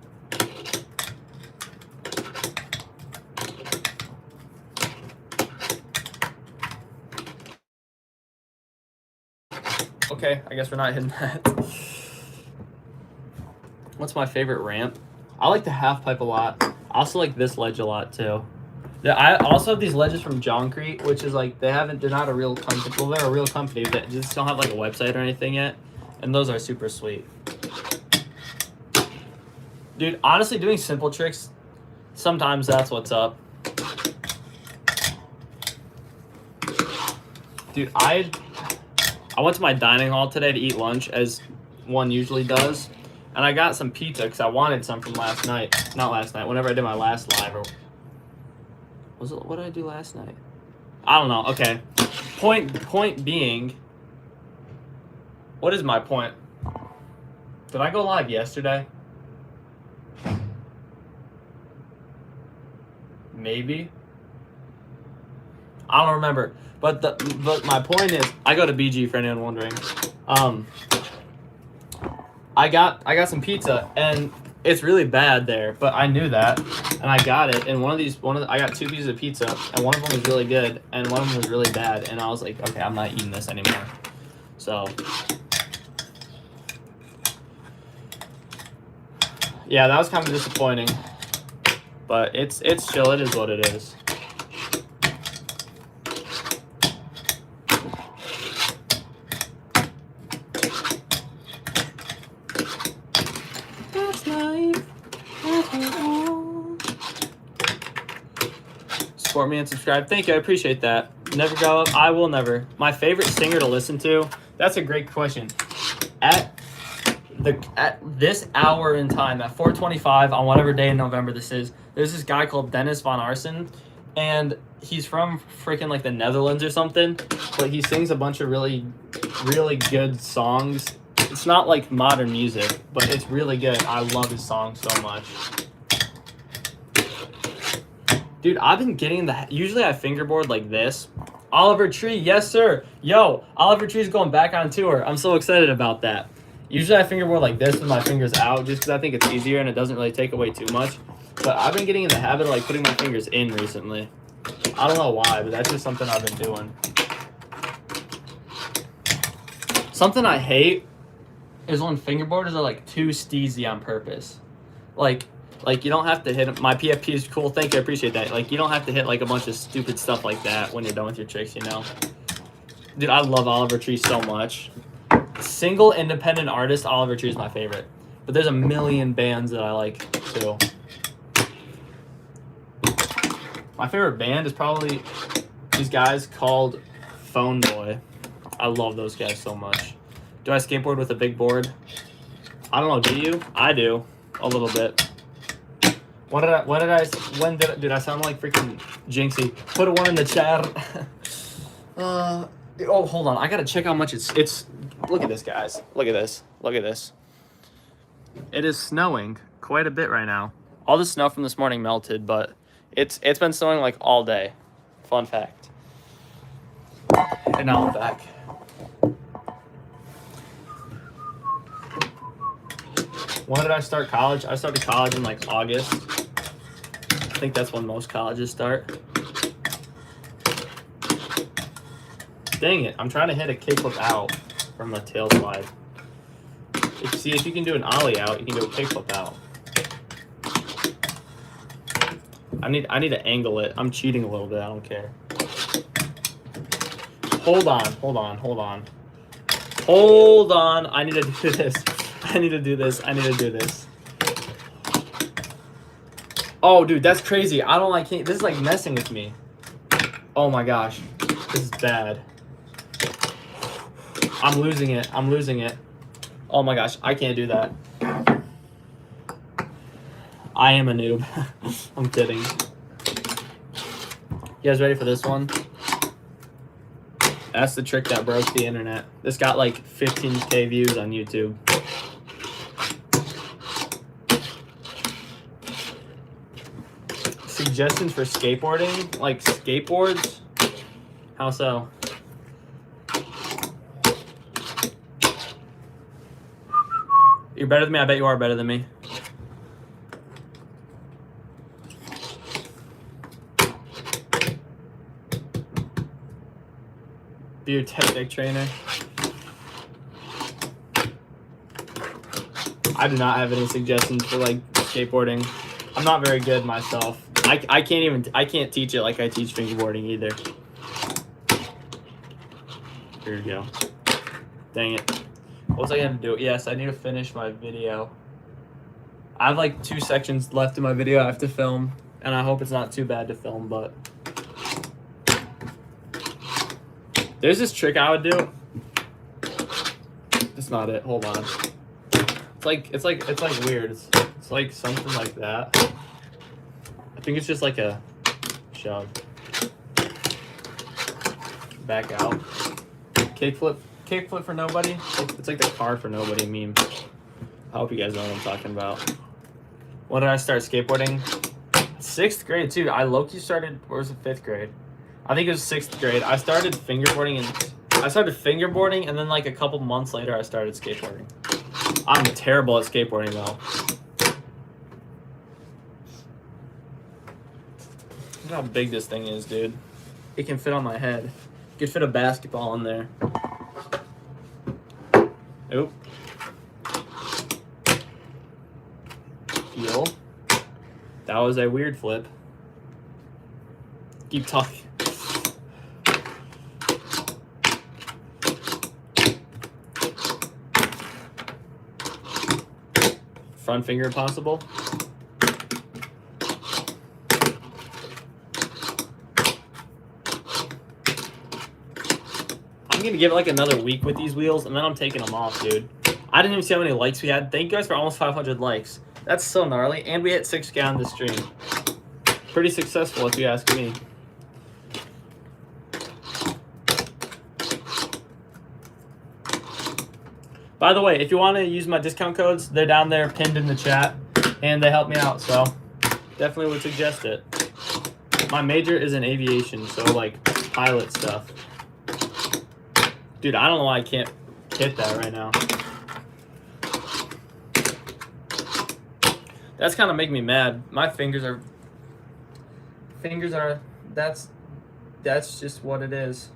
Okay, I guess we're not hitting that. What's my favorite ramp? I like the Halfpipe a lot. I also like this ledge a lot too. Yeah, I also have these ledges from Joncrete, which is like they're not a real company. Well, they're a real company that just don't have like a website or anything yet, and those are super sweet. Dude, honestly, doing simple tricks, sometimes that's what's up. Dude, I went to my dining hall today to eat lunch, as one usually does, and I got some pizza because I wanted some from last night. Not last night, whenever I did my last live. Or was it, what did I do last night? I don't know. Okay. Point being, what is my point? Did I go live yesterday? Maybe. I don't remember. But my point is, I go to BG for anyone wondering. I got some pizza and it's really bad there, but I knew that and I got it. And I got 2 pieces of pizza and one of them was really good and one of them was really bad. And I was like, okay, I'm not eating this anymore. So yeah, that was kind of disappointing. But it's chill. It is what it is. That's life. Support me and subscribe. Thank you. I appreciate that. Never go up. I will never. My favorite singer to listen to. That's a great question. At this hour in time, at 4:25 on whatever day in November this is, there's this guy called Dennis Van Arsen, and he's from freaking like the Netherlands or something, but he sings a bunch of really, really good songs. It's not like modern music, but it's really good. I love his song so much. Dude, I've been getting usually I fingerboard like this. Oliver Tree, yes sir. Yo, Oliver Tree's going back on tour. I'm so excited about that. Usually I fingerboard like this with my fingers out just because I think it's easier and it doesn't really take away too much. But I've been getting in the habit of like putting my fingers in recently. I don't know why, but that's just something I've been doing. Something I hate is when fingerboarders are like too steezy on purpose. Like you don't have to hit my PFP is cool. Thank you, I appreciate that. Like you don't have to hit like a bunch of stupid stuff like that when you're done with your tricks, you know. Dude, I love Oliver Tree so much. Single independent artist, Oliver Tree is my favorite. But there's a million bands that I like too. My favorite band is probably these guys called Phone Boy. I love those guys so much. Do I skateboard with a big board? I don't know, do you? I do. A little bit. When did I sound like freaking Jinxie? Put a 1 in the chat. Oh, hold on. I gotta check how much it's. Look at this, guys. Look at this. Look at this. It is snowing quite a bit right now. All the snow from this morning melted, but it's been snowing like all day. Fun fact. And now I'm back. When did I start college? I started college in like August. I think that's when most colleges start. Dang it, I'm trying to hit a kickflip out from a tail slide. If you can do an ollie out, you can do a kickflip out. I need to angle it. I'm cheating a little bit, I don't care. Hold on. I need to do this. I need to do this. Oh, dude, that's crazy. I can't. This is like messing with me. Oh my gosh. This is bad. I'm losing it. Oh my gosh. I can't do that. I am a noob. I'm kidding. You guys ready for this one? That's the trick that broke the internet. This got like 15K views on YouTube. Suggestions for skateboarding? Like skateboards? How so? You're better than me? I bet you are better than me. Be your technic trainer. I do not have any suggestions for like skateboarding. I'm not very good myself. I can't teach it like I teach fingerboarding either. Here we go. Dang it. What was I gonna do? Yes, I need to finish my video. I have like 2 sections left in my video I have to film, and I hope it's not too bad to film, but there's this trick I would do. That's not it. Hold on. It's like weird. It's like something like that. I think it's just like a shove. Back out. Kickflip for nobody. It's like the car for nobody meme. I hope you guys know what I'm talking about. When did I start skateboarding? 6th grade too. I low-key started, or was it 5th grade? I think it was 6th grade. I started fingerboarding and then like a couple months later I started skateboarding. I'm terrible at skateboarding though. Look how big this thing is, dude. It can fit on my head. It could fit a basketball in there. Oop. Heel. That was a weird flip. Keep talking. Front finger possible. I'm gonna give it like another week with these wheels, and then I'm taking them off, dude. I didn't even see how many likes we had. Thank you guys for almost 500 likes. That's so gnarly, and we hit 6K on the stream. Pretty successful, if you ask me. By the way, if you want to use my discount codes, they're down there pinned in the chat, and they help me out, so definitely would suggest it. My major is in aviation, so like pilot stuff. Dude, I don't know why I can't hit that right now. That's kind of making me mad. My fingers are, that's just what it is.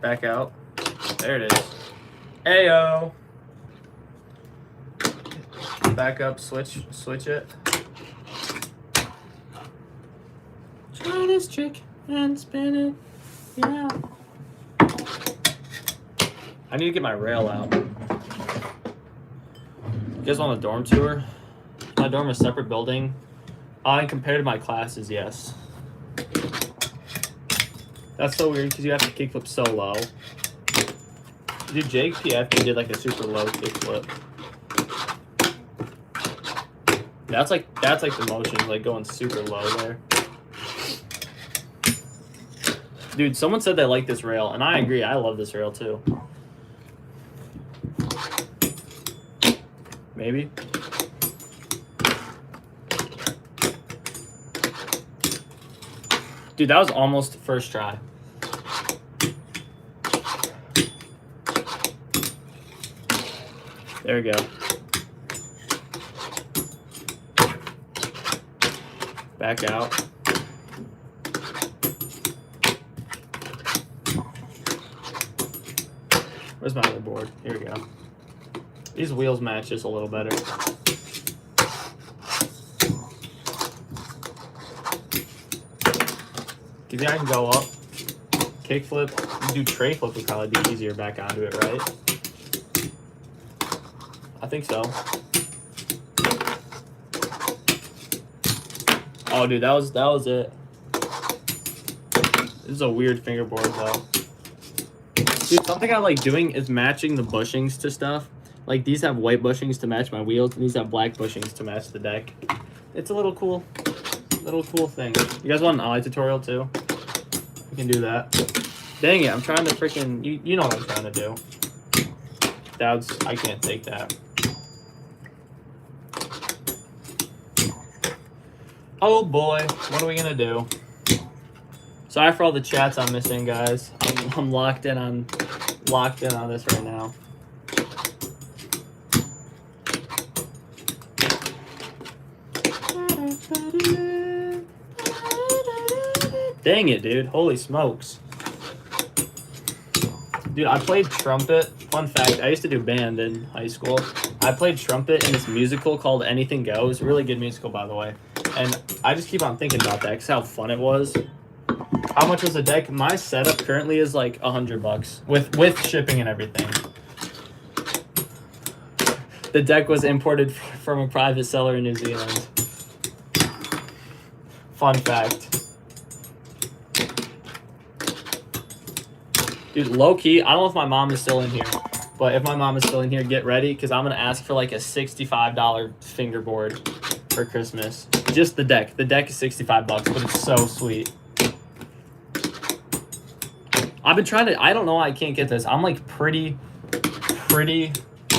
Back out. There it is. Ayo. Back up, switch it. Try this trick and spin it. Yeah. I need to get my rail out. You guys want a dorm tour? My dorm is a separate building. And compared to my classes, yes. That's so weird because you have to kickflip so low. Dude, Jake PFP did like a super low kickflip. That's like the motion, like going super low there. Dude, someone said they like this rail, and I agree. I love this rail too. Maybe. Dude, that was almost first try. There we go. Back out. Where's my other board? Here we go. These wheels match just a little better. Do you think I can go up? Kickflip? You do tray flip would probably be easier back onto it, right? I think so. Oh, dude, that was it. This is a weird fingerboard, though. Dude, something I like doing is matching the bushings to stuff. Like, these have white bushings to match my wheels, and these have black bushings to match the deck. It's a little cool thing. You guys want an eye tutorial, too? We can do that. Dang it, I'm trying to freaking... You know what I'm trying to do. I can't take that. Oh boy, what are we gonna do? Sorry for all the chats I'm missing, guys. I'm locked in on this right now. Dang it, dude. Holy smokes. Dude, I played trumpet. Fun fact, I used to do band in high school. I played trumpet in this musical called Anything Goes. Really good musical, by the way. And I just keep on thinking about that because how fun it was. How much was the deck? My setup currently is like $100 with shipping and everything. The deck was imported from a private seller in New Zealand. Fun fact. Dude, low-key, I don't know if my mom is still in here, but if my mom is still in here, get ready, because I'm going to ask for like a $65 fingerboard for Christmas. Just the deck. The deck is $65, but it's so sweet. I've been trying to, I don't know why I can't get this. I'm like pretty,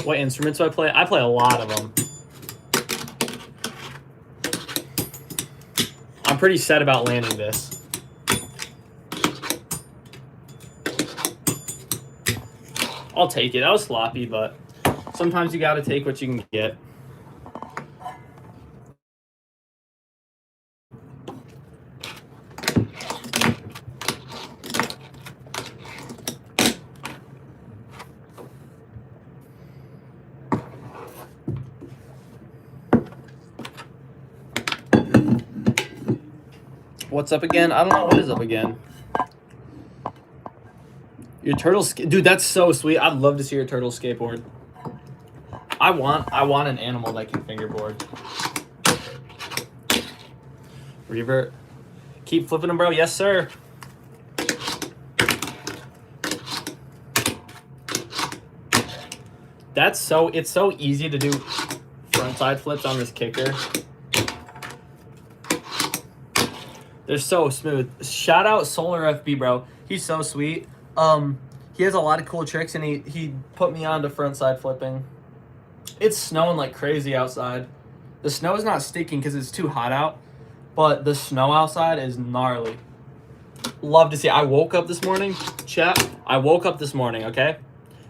what instruments do I play? I play a lot of them. I'm pretty set about landing this. I'll take it. That was sloppy, but sometimes you got to take what you can get. What's up again? I don't know what is up again. Your turtle, dude, that's so sweet. I'd love to see your turtle skateboard. I want an animal that can fingerboard. Revert. Keep flipping them, bro. Yes, sir. It's so easy to do frontside flips on this kicker. They're so smooth. Shout out Solar FB, bro. He's so sweet. He has a lot of cool tricks, and he put me on to frontside flipping. It's snowing like crazy outside. The snow is not sticking because it's too hot out, but the snow outside is gnarly. Love to see. I woke up this morning, chat. I woke up this morning, okay?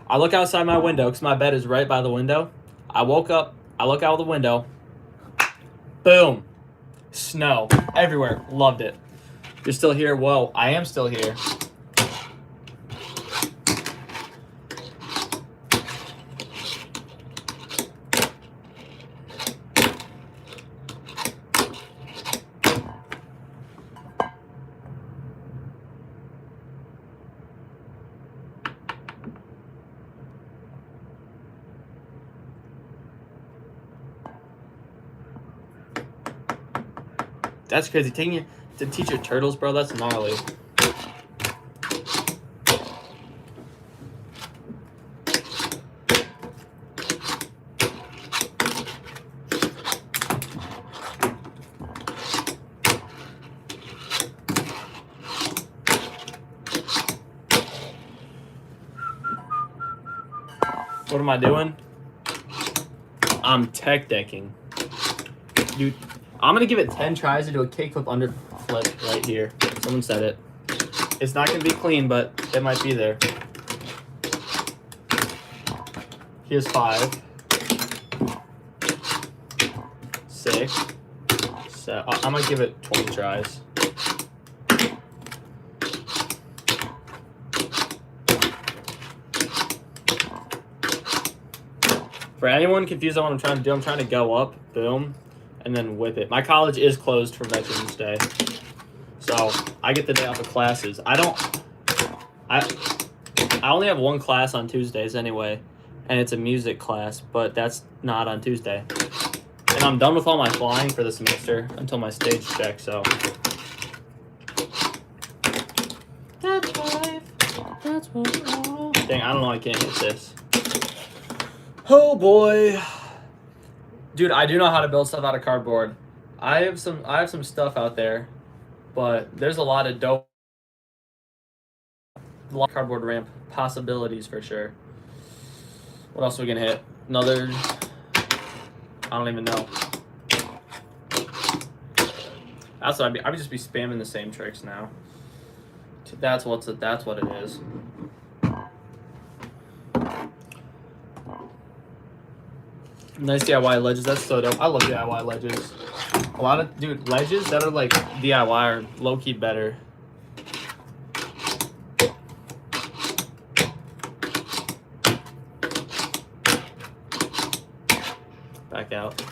I look outside my window because my bed is right by the window. I woke up. I look out the window. Boom. Snow everywhere. Loved it. You're still here? Whoa, I am still here. That's crazy. Taking you to teach your turtles, bro, that's gnarly. What am I doing? I'm tech decking. Dude, I'm going to give it 10 tries to do a kickflip under flip right here. Someone said it. It's not going to be clean, but it might be there. Here's 5. 6. 7. I'm going to give it 20 tries. For anyone confused on what I'm trying to do, I'm trying to go up, boom, and then whip it. My college is closed for Veterans Day, so I get the day off of classes. I only have one class on Tuesdays anyway, and it's a music class, but that's not on Tuesday. And I'm done with all my flying for the semester until my stage check, so. That's life. That's what. Dang, I don't know, I can't hit this. Oh boy. Dude, I do know how to build stuff out of cardboard. I have some stuff out there, but there's a lot of dope cardboard ramp possibilities for sure. What else are we gonna hit? Another, I don't even know. That's what I would just be spamming the same tricks now. That's what it is. Nice DIY ledges. That's so dope. I love DIY ledges. A lot of, dude, ledges that are like DIY are low-key better. out.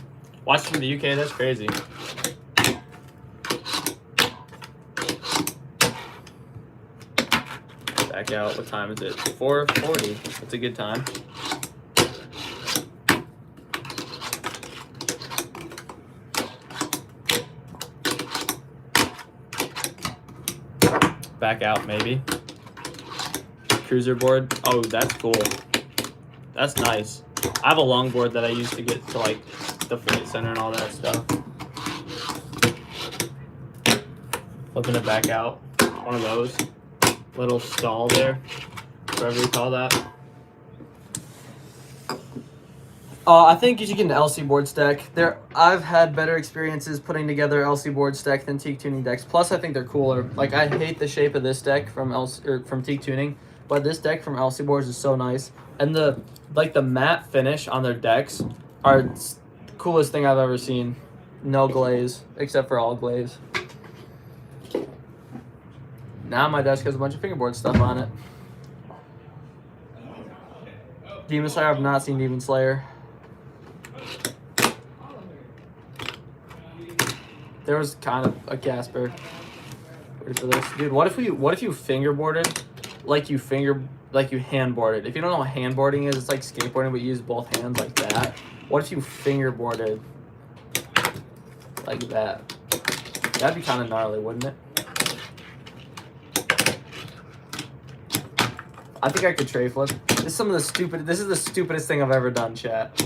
Watching from the UK, that's crazy. Back out. What time is it? 4:40. That's a good time. Back out, maybe. Cruiser board. Oh, that's cool. That's nice. I have a long board that I use to get to like the flight center and all that stuff. Flipping it back out. One of those. Little stall there. Whatever you call that. I think you should get an LC board stack. I've had better experiences putting together LC board stack than teak tuning decks. Plus, I think they're cooler. Like, I hate the shape of this deck from teak tuning, but this deck from LC boards is so nice. And the matte finish on their decks are the coolest thing I've ever seen. No glaze, except for all glaze. Now my desk has a bunch of fingerboard stuff on it. Demon Slayer, I've not seen Demon Slayer. There was kind of a Casper. Ready for this, dude? What if you fingerboarded like you handboarded? If you don't know what handboarding is, it's like skateboarding, but you use both hands like that. What if you fingerboarded like that? That'd be kind of gnarly, wouldn't it? I think I could tray flip. This is the stupidest thing I've ever done, chat.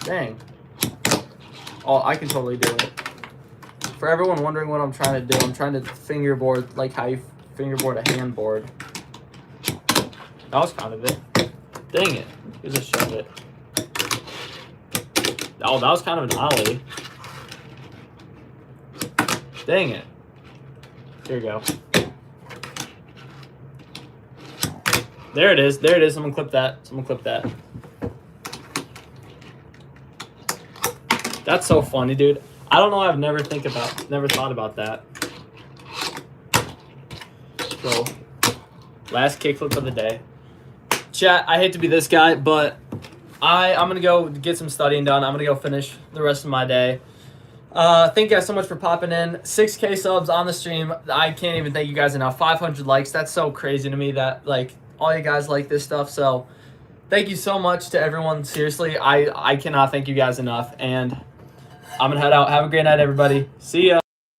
Dang. Oh, I can totally do it. For everyone wondering what I'm trying to do, I'm trying to fingerboard like how you fingerboard a handboard. That was kind of it. Dang it. You just shove it. Oh, that was kind of an ollie. Dang it. Here we go. There it is. There it is. Someone clip that. Someone clip that. That's so funny, dude. I don't know. I've never thought about that. So, last kickflip of the day. Chat, I hate to be this guy, but I'm gonna go get some studying done. I'm gonna go finish the rest of my day. Thank you guys so much for popping in. 6K subs on the stream. I can't even thank you guys enough. 500 likes. That's so crazy to me that like all you guys like this stuff. So thank you so much to everyone. Seriously, I cannot thank you guys enough. And I'm gonna head out. Have a great night, everybody. See ya.